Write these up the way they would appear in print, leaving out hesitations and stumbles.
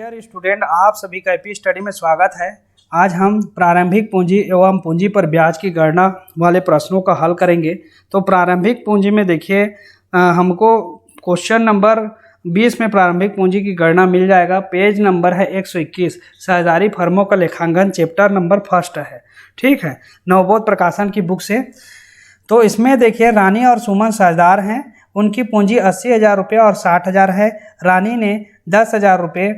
Dear student, आप सभी का एपी स्टडी में स्वागत है। आज हम प्रारंभिक पूंजी एवं पूंजी पर ब्याज की गणना वाले प्रश्नों का हल करेंगे। तो प्रारंभिक पूंजी में देखिए हमको क्वेश्चन नंबर 20 में प्रारंभिक पूंजी की गणना मिल जाएगा। पेज नंबर है 121, साझेदारी फर्मों का लेखांकन, चैप्टर नंबर 1 है। ठीक है, नवबोध प्रकाशन की बुक से। तो इसमें देखिए रानी और सुमन साझेदार हैं। उनकी पूंजी 80,000 रुपये और 60,000 है। रानी ने 10,000 रुपये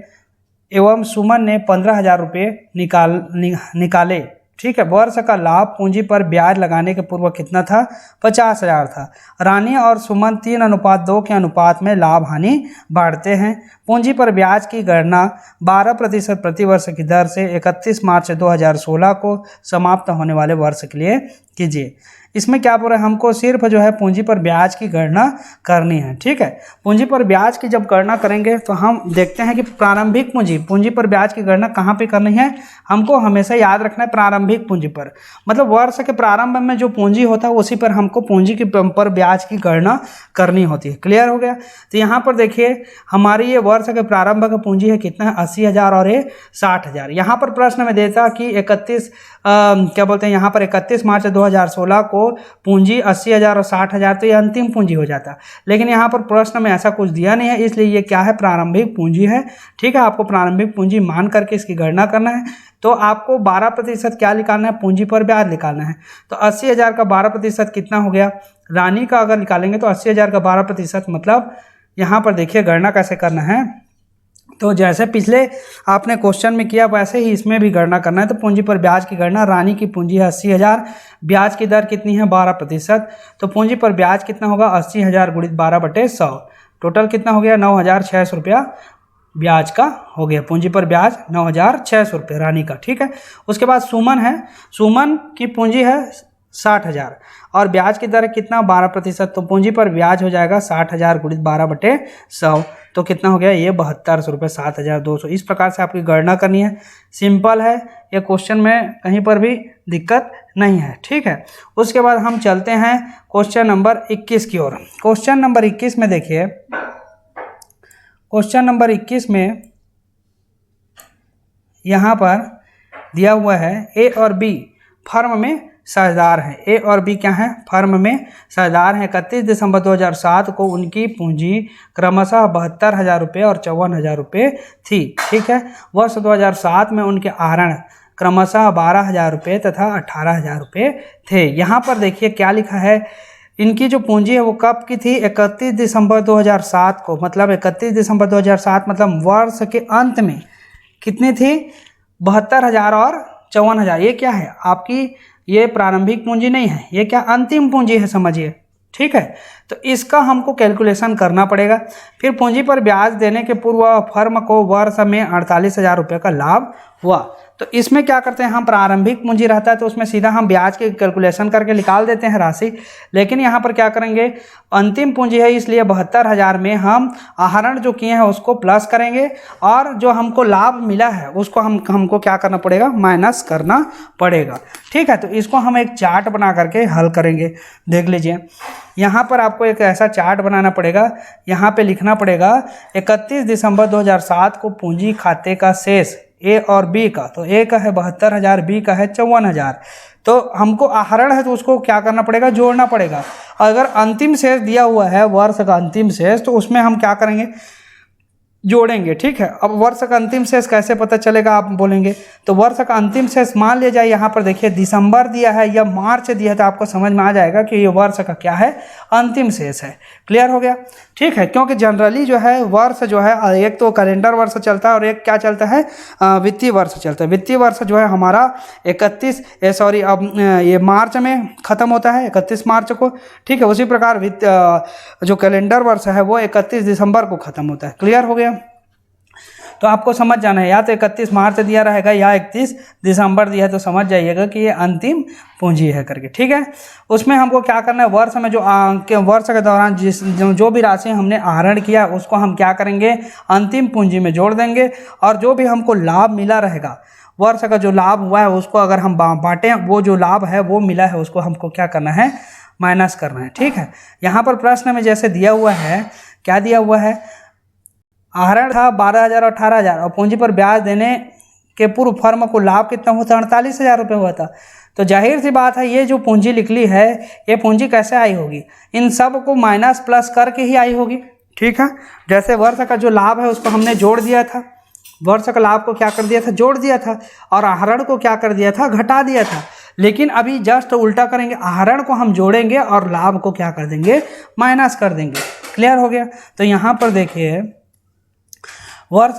एवं सुमन ने 15,000 रुपये निकाले। ठीक है, वर्ष का लाभ पूंजी पर ब्याज लगाने के पूर्व कितना था? 50,000 था। रानी और सुमन 3:2 के अनुपात में लाभ हानि बांटते हैं। पूंजी पर ब्याज की गणना 12% प्रतिवर्ष की दर से 31 मार्च 2016 को समाप्त होने वाले वर्ष के लिए कीजिए। इसमें क्या बोल रहे हैं, हमको सिर्फ जो है पूंजी पर ब्याज की गणना करनी है। ठीक है, पूंजी पर ब्याज की जब गणना करेंगे तो हम देखते हैं कि प्रारंभिक पूंजी पर ब्याज की गणना कहाँ पे करनी है। हमको हमेशा याद रखना है प्रारंभिक पूंजी पर, मतलब वर्ष के प्रारंभ में जो पूंजी होता है उसी पर हमको पूंजी की पर ब्याज की गणना करनी होती है। क्लियर हो गया? तो यहाँ पर देखिए हमारी ये वर्ष के प्रारंभ का पूंजी है कितना है? 80,000 और ये 60,000। यहाँ पर प्रश्न में देता कि 31 मार्च 2016 को पूंजी 80,000 और 60,000, तो ये अंतिम पूंजी हो जाता। लेकिन यहाँ पर प्रश्न में ऐसा कुछ दिया नहीं है, इसलिए ये क्या है? प्रारंभिक पूंजी है। ठीक है, आपको प्रारंभिक पूंजी मान करके इसकी गणना करना है। तो आपको 12% क्या निकालना है? पूंजी पर ब्याज निकालना है। तो 80,000 का 12% कितना हो गया? रानी का अगर निकालेंगे तो 80,000 का 12% मतलब यहाँ पर देखिए गणना कैसे करना है। तो जैसे पिछले आपने क्वेश्चन में किया वैसे ही इसमें भी गणना करना है। तो पूंजी पर ब्याज की गणना, रानी की पूंजी है 80,000, ब्याज की दर कितनी है? 12%। तो पूंजी पर ब्याज कितना होगा? 80,000 गुणित 12/100, टोटल कितना हो गया? 9,600 रुपया ब्याज का हो गया। पूंजी पर ब्याज 9,600 रुपये रानी का। ठीक है, उसके बाद सुमन है। सुमन की पूंजी है 60,000 और ब्याज की दर कितना? 12%। तो पूंजी पर ब्याज हो जाएगा 60,000 गुणित 12/100, तो कितना हो गया? ये 7200 रुपये, 7,200। इस प्रकार से आपकी गणना करनी है। सिंपल है, ये क्वेश्चन में कहीं पर भी दिक्कत नहीं है। ठीक है, उसके बाद हम चलते हैं क्वेश्चन नंबर 21 की ओर। क्वेश्चन नंबर 21 में देखिए, क्वेश्चन नंबर 21 में यहाँ पर दिया हुआ है ए और बी फर्म में साझेदार हैं। ए और बी क्या हैं? फर्म में साझेदार हैं। 31 दिसंबर 2007 को उनकी पूंजी क्रमशः 72,000 रुपये और 54,000 रुपये थी। ठीक है, वर्ष 2007 में उनके आहरण क्रमशः 12,000 रुपये तथा 18,000 रुपये थे। यहाँ पर देखिए क्या लिखा है, इनकी जो पूंजी है वो कब की थी? 31 दिसंबर 2007 को, मतलब 31 दिसंबर 2007 मतलब वर्ष के अंत में कितनी थी? 72,000 और 54,000। ये क्या है? आपकी ये प्रारंभिक पूंजी नहीं है, ये क्या? अंतिम पूंजी है, समझिए। ठीक है, तो इसका हमको कैलकुलेशन करना पड़ेगा। फिर पूंजी पर ब्याज देने के पूर्व फर्म को वर्ष में 48,000 रुपये का लाभ हुआ। तो इसमें क्या करते हैं हम, प्रारंभिक पूंजी रहता है तो उसमें सीधा हम ब्याज की कैलकुलेशन करके निकाल देते हैं राशि। लेकिन यहाँ पर क्या करेंगे, अंतिम पूंजी है इसलिए 72,000 में हम आहरण जो किए हैं उसको प्लस करेंगे और जो हमको लाभ मिला है उसको हमको क्या करना पड़ेगा? माइनस करना पड़ेगा। ठीक है, तो इसको हम एक चार्ट बना करके हल करेंगे। देख लीजिए, यहाँ पर आपको एक ऐसा चार्ट बनाना पड़ेगा। यहाँ पे लिखना पड़ेगा 31 दिसंबर 2007 को पूंजी खाते का शेष ए और बी का, तो ए का है 72,000, बी का है 54,000। तो हमको आहरण है तो उसको क्या करना पड़ेगा? जोड़ना पड़ेगा। अगर अंतिम शेष दिया हुआ है वर्ष का अंतिम शेष, तो उसमें हम क्या करेंगे? जोड़ेंगे। ठीक है, अब वर्ष का अंतिम शेष कैसे पता चलेगा आप बोलेंगे, तो वर्ष का अंतिम शेष मान लिया जाए। यहाँ पर देखिए दिसंबर दिया है या मार्च दिया है तो आपको समझ में आ जाएगा कि ये वर्ष का क्या है? अंतिम शेष है। क्लियर हो गया? ठीक है, क्योंकि जनरली जो है वर्ष जो है एक तो कैलेंडर वर्ष चलता है और एक क्या चलता है? वित्तीय वर्ष चलता है। वित्तीय वर्ष जो है हमारा ये मार्च में ख़त्म होता है, 31 मार्च को। ठीक है, उसी प्रकार जो कैलेंडर वर्ष है वो 31 दिसंबर को ख़त्म होता है। क्लियर हो गया? तो आपको समझ जाना है, या तो 31 मार्च दिया रहेगा या 31 दिसंबर दिया है, तो समझ जाइएगा कि ये अंतिम पूंजी है करके। ठीक है, उसमें हमको क्या करना है? वर्ष में वर्ष के दौरान जो भी राशि हमने आहरण किया उसको हम क्या करेंगे? अंतिम पूंजी में जोड़ देंगे। और जो भी हमको लाभ मिला रहेगा, वर्ष का जो लाभ हुआ है उसको अगर हम बांटें, वो जो लाभ है वो मिला है उसको हमको क्या करना है? माइनस करना है। ठीक है, यहाँ पर प्रश्न में जैसे दिया हुआ है, क्या दिया हुआ है? आहरण था 12,000 और 18,000 और पूंजी पर ब्याज देने के पूर्व फर्म को लाभ कितना हुआ था? 48,000 रुपये हुआ था। तो जाहिर सी बात है ये जो पूंजी निकली है ये पूंजी कैसे आई होगी? इन सब को माइनस प्लस करके ही आई होगी। ठीक है, जैसे वर्ष का जो लाभ है उसको हमने जोड़ दिया था, वर्ष का लाभ को क्या कर दिया था? जोड़ दिया था, और आहरण को क्या कर दिया था? घटा दिया था। लेकिन अभी जस्ट उल्टा करेंगे, आहरण को हम जोड़ेंगे और लाभ को क्या कर देंगे? माइनस कर देंगे। क्लियर हो गया? तो यहाँ पर देखिए वर्ष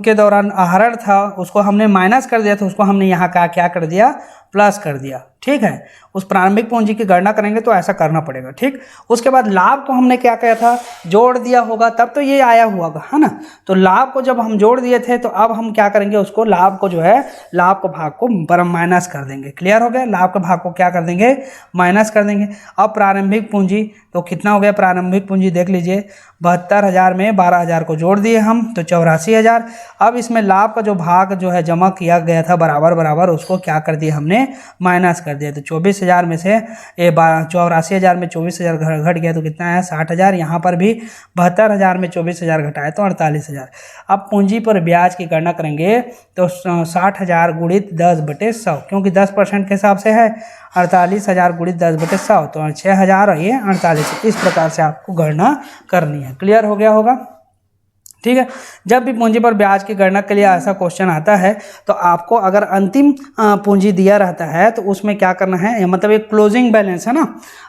के दौरान आहरण था उसको हमने माइनस कर दिया था, उसको हमने यहाँ का क्या कर दिया? प्लस कर दिया। ठीक है, उस प्रारंभिक पूंजी की गणना करेंगे तो ऐसा करना पड़ेगा। ठीक, उसके बाद लाभ को हमने क्या किया था? जोड़ दिया होगा, तब तो ये आया हुआ है ना। तो लाभ को जब हम जोड़ दिए थे तो अब हम क्या करेंगे? उसको लाभ को जो है लाभ को भाग को माइनस कर देंगे। क्लियर हो गया? लाभ के भाग को क्या कर देंगे? माइनस कर देंगे। अब प्रारंभिक पूंजी तो कितना हो गया? प्रारंभिक पूंजी देख लीजिए 72,000 में 12,000 को जोड़ दिए हम तो 84,000। अब इसमें लाभ का जो भाग जो है जमा किया गया था बराबर बराबर उसको क्या कर दिया हमने? माइनस कर दिया। तो 24,000 में से 84,000 में 24,000 घट गया तो कितना है? 60,000। यहाँ पर भी 72,000 में 24,000 घटाए तो 48,000। अब पूंजी पर ब्याज की गणना करेंगे तो 60,000 गुणित 10/100, क्योंकि 10% के हिसाब से है। 48,000 गुणित 10/100 तो 6,000 और ये 48। इस प्रकार से आपको गणना करनी है। क्लियर हो गया होगा? ठीक है, जब भी पूंजी पर ब्याज की गणना के लिए ऐसा क्वेश्चन आता है तो आपको अगर अंतिम पूंजी दिया रहता है तो उसमें क्या करना है? मतलब एक क्लोजिंग बैलेंस है ना,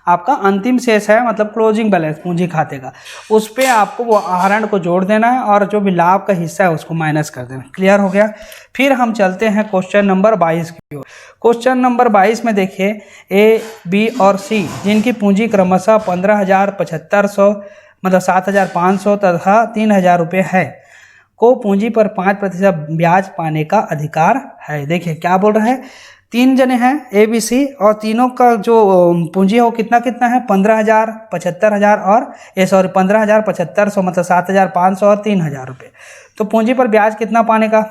आपका अंतिम शेष है, मतलब क्लोजिंग बैलेंस पूंजी खाते का, उस पर आपको वो आहरण को जोड़ देना है और जो भी लाभ का हिस्सा है उसको माइनस कर देना। क्लियर हो गया? फिर हम चलते हैं क्वेश्चन नंबर 22 की ओर। क्वेश्चन नंबर 22 में देखिए ए, बी और सी जिनकी पूंजी क्रमशः 15,000, 7,500 मतलब 7,500 तथा 3,000 रुपये है को पूंजी पर 5% ब्याज पाने का अधिकार है। देखिए क्या बोल रहा है? 3 जने हैं ए, बी, सी और तीनों का जो पूंजी है वो कितना कितना है? 15,000, 75,000 और 15,000, 7,500 मतलब 7,500 और 3,000 रुपये। तो पूंजी पर ब्याज कितना पाने का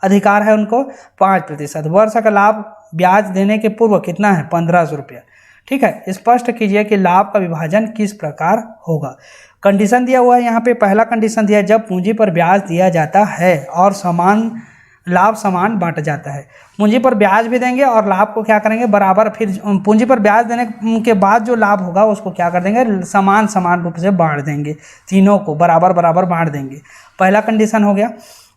अधिकार है उनको? 5%। वर्ष का लाभ ब्याज देने के पूर्व कितना है? 1,500 रुपये। ठीक है, स्पष्ट कीजिए कि लाभ का विभाजन किस प्रकार होगा। कंडीशन दिया हुआ है यहाँ पे, पहला कंडीशन दिया है जब पूंजी पर ब्याज दिया जाता है और लाभ समान बांटा जाता है। पूंजी पर ब्याज भी देंगे और लाभ को क्या करेंगे? बराबर। फिर पूंजी पर ब्याज देने के बाद जो लाभ होगा उसको क्या कर देंगे? समान रूप से बांट देंगे, तीनों को बराबर बराबर बांट देंगे। पहला कंडीशन हो गया।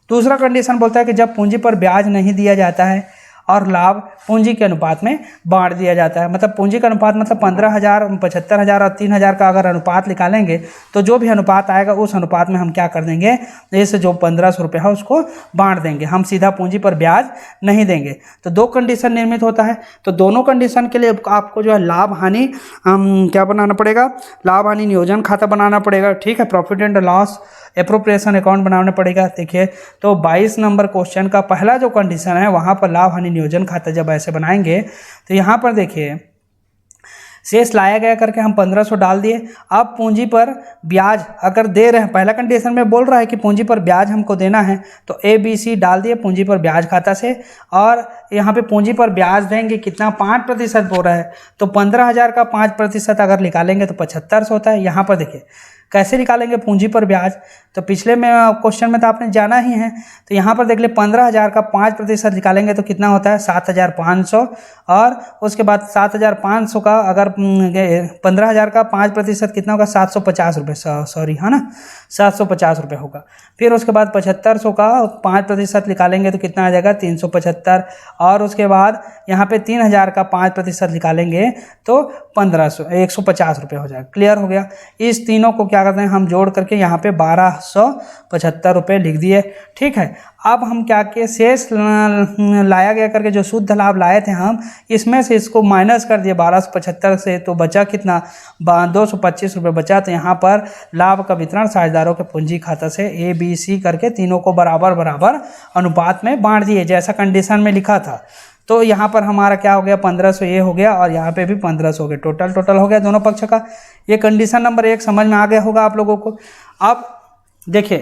दूसरा कंडीशन बोलता है कि जब पूंजी पर ब्याज नहीं दिया जाता है और लाभ पूंजी के अनुपात में बांट दिया जाता है। मतलब पूंजी का अनुपात मतलब 15,000, 75,000 और 3,000 का अगर अनुपात निकालेंगे तो जो भी अनुपात आएगा उस अनुपात में हम क्या कर देंगे? जैसे जो 1,500 रुपये है उसको बांट देंगे, हम सीधा पूंजी पर ब्याज नहीं देंगे। तो 2 कंडीशन निर्मित होता है। तो दोनों कंडीशन के लिए आपको जो है लाभ हानि क्या बनाना पड़ेगा? लाभ हानि नियोजन खाता बनाना पड़ेगा। ठीक है, profit and loss appropriation account बनाना पड़ेगा। देखिए तो 22 नंबर क्वेश्चन का पहला जो कंडीशन है वहाँ पर लाभ हानि नियोजन खाता जब ऐसे बनाएंगे तो यहाँ पर देखिए शेष लाया गया करके हम 1,500 डाल दिए। अब पूंजी पर ब्याज अगर दे रहे हैं, पहला कंडीशन में बोल रहा है कि पूंजी पर ब्याज हमको देना है तो ए, बी, सी डाल दिए पूंजी पर ब्याज खाता से, और यहाँ पे पूंजी पर ब्याज देंगे कितना? 5% बोल रहा है। तो 15,000 का 5% अगर निकालेंगे तो 7,500 होता है। यहाँ पर देखिए कैसे निकालेंगे पूंजी पर ब्याज? तो पिछले में क्वेश्चन में तो आपने जाना ही है। तो यहाँ पर देख ले 15,000 का 5% निकालेंगे तो कितना होता है? 7,500। और उसके बाद 7,500 का अगर 15,000 का 5% कितना होगा? 750 रुपये, सॉरी है ना, 750 रुपये होगा। फिर उसके बाद 7,500 का 5% निकालेंगे तो कितना आ जाएगा? 375। और उसके बाद यहाँ पे 3,000 का 5% निकालेंगे तो 150 रुपये हो जाएगा। क्लियर हो गया? इस तीनों को क्या करते हैं हम जोड़ करके यहाँ पे 1,275 रुपये लिख दिए। ठीक है, अब हम क्या किए? शेष लाया गया करके जो शुद्ध लाभ लाए थे हम, इसमें से इसको माइनस कर दिए 1,275 से, तो बचा कितना? 225 रुपये बचा। तो यहाँ पर लाभ का वितरण साझेदारों के पूंजी खाता से ए, बी, सी करके तीनों को बराबर बराबर अनुपात में बांट दिए जैसा कंडीशन में लिखा था। तो यहाँ पर हमारा क्या हो गया? 1,500 ये हो गया और यहाँ पे भी 1,500 हो गया। टोटल हो गया दोनों पक्ष का। ये कंडीशन नंबर 1 समझ में आ गया होगा आप लोगों को। अब देखिए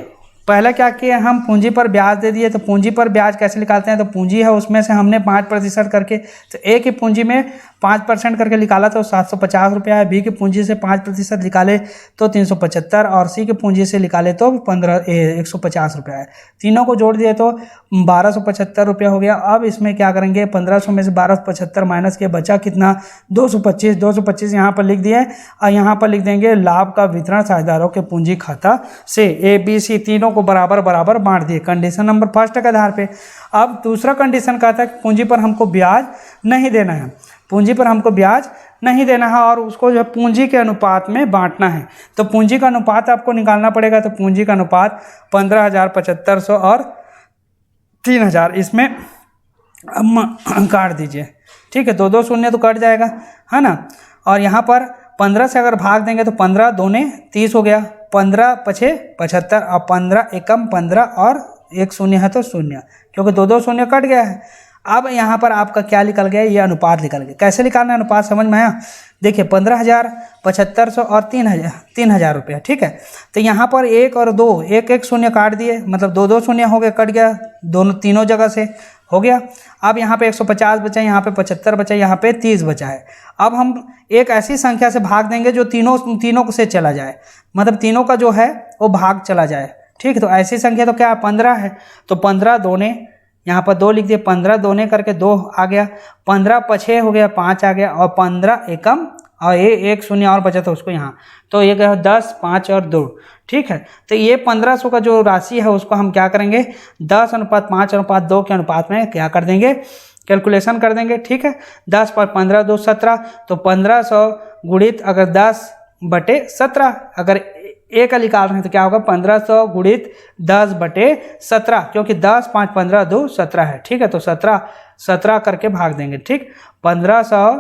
पहले क्या किए हम, पूंजी पर ब्याज दे दिए। तो पूंजी पर ब्याज कैसे निकालते हैं, तो पूंजी है उसमें से हमने 5% करके, तो ए की पूंजी में 5% करके निकाला तो 750 रुपया है, बी की पूंजी से 5% निकाले तो 375, और सी की पूंजी से निकाले तो 150 रुपया है। तीनों को जोड़ दिए तो 1275 रुपया हो गया। अब इसमें क्या करेंगे, 1500 में से 1275 माइनस के बचा कितना, 225। 225 यहाँ पर लिख दिए और यहाँ पर लिख देंगे लाभ का वितरण साझेदारों के पूंजी खाता से। ए बी सी तीनों को बराबर बराबर बांट दिए कंडीशन नंबर फर्स्ट के आधार पे। अब दूसरा कंडीशन कहता है कि पूंजी पर हमको ब्याज नहीं देना है, पूंजी पर हमको ब्याज नहीं देना है और उसको जो है पूंजी के अनुपात में बांटना है। तो पूंजी का अनुपात आपको निकालना पड़ेगा। तो पूंजी का अनुपात 15,000, 7500 और 3000 इसमें काट दीजिए। ठीक है, 2 2 शून्य तो कट जाएगा, है ना। और यहाँ पर 15 से अगर भाग देंगे तो 15 दूने 30 हो गया, 15 पछे 75 और 15 एकम 15 और एक शून्य है तो शून्य, क्योंकि 2 2 शून्य कट गया है। अब यहाँ पर आपका क्या निकल गया, ये अनुपात निकल गया। कैसे निकालना है अनुपात, समझ में आया। देखिए 15,000, 7500 और 3000 रुपया। ठीक है, तो यहाँ पर 1 और 2 एक एक शून्य काट दिए, मतलब 2 2 शून्य हो गए, कट गया, दोनों तीनों जगह से हो गया। अब यहाँ पे 150 बचा, यहाँ पे 75 बचा, यहाँ पे 30 बचा है। अब हम एक ऐसी संख्या से भाग देंगे जो तीनों से चला जाए, मतलब तीनों का जो है वो भाग चला जाए। ठीक है, तो ऐसी संख्या तो क्या 15 है, तो 15 दोने यहाँ पर 2 लिख दिए, 15 दोने करके 2 आ गया, 15 पछे हो गया 5 आ गया, और 15 एकम और ये एक शून्य और बचा था उसको यहाँ, तो ये क्या 10, 5 और 2। ठीक है, तो ये 1500 का जो राशि है उसको हम क्या करेंगे, 10:5:2 के अनुपात में क्या कर देंगे, कैलकुलेशन कर देंगे। ठीक है, 10 पर 15 2 17, तो 1500 गुणित अगर 10/17, अगर ए का निकाल रहे हैं तो क्या होगा, 1500 गुणित 10/17, क्योंकि 10 5 15 2 17 है। ठीक है, तो 17 करके भाग देंगे। ठीक, 1500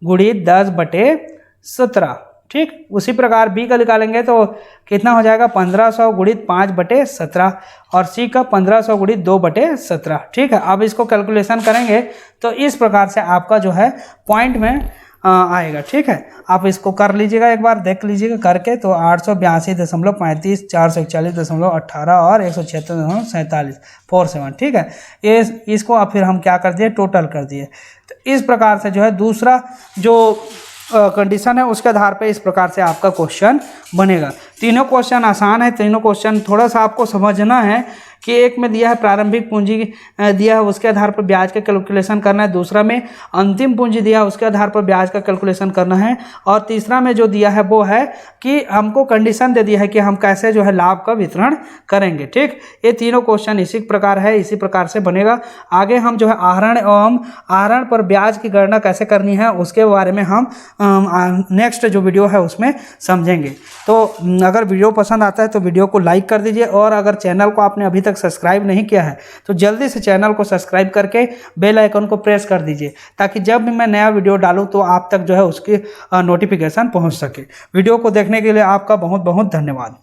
गुणित 10/17। ठीक, उसी प्रकार बी का निकालेंगे तो कितना हो जाएगा, 1500 गुणित 5/17 और सी का 1500 गुणित 2/17। ठीक है, अब इसको कैलकुलेशन करेंगे तो इस प्रकार से आपका जो है पॉइंट में आएगा। ठीक है, आप इसको कर लीजिएगा, एक बार देख लीजिएगा करके। तो 882.35, 441.18 और 176.47 47। ठीक है, ये इसको आप फिर हम क्या कर दिए, टोटल कर दिए। तो इस प्रकार से जो है दूसरा जो कंडीशन है उसके आधार पे इस प्रकार से आपका क्वेश्चन बनेगा। तीनों क्वेश्चन आसान है, तीनों क्वेश्चन थोड़ा सा आपको समझना है कि एक में दिया है प्रारंभिक पूंजी दिया है उसके आधार पर ब्याज का कैलकुलेशन करना है, दूसरा में अंतिम पूंजी दिया है उसके आधार पर ब्याज का कैलकुलेशन करना है, और तीसरा में जो दिया है वो है कि हमको कंडीशन दे दिया है कि हम कैसे जो है लाभ का वितरण करेंगे। ठीक, ये तीनों क्वेश्चन इसी प्रकार है, इसी प्रकार से बनेगा। आगे हम जो है आहरण एवं आहरण पर ब्याज की गणना कैसे करनी है उसके बारे में हम नेक्स्ट जो वीडियो है उसमें समझेंगे। तो अगर वीडियो पसंद आता है तो वीडियो को लाइक कर दीजिए, और अगर चैनल को आपने अभी तक सब्सक्राइब नहीं किया है तो जल्दी से चैनल को सब्सक्राइब करके बेल आइकन को प्रेस कर दीजिए, ताकि जब भी मैं नया वीडियो डालूं तो आप तक जो है उसकी नोटिफिकेशन पहुंच सके। वीडियो को देखने के लिए आपका बहुत बहुत धन्यवाद।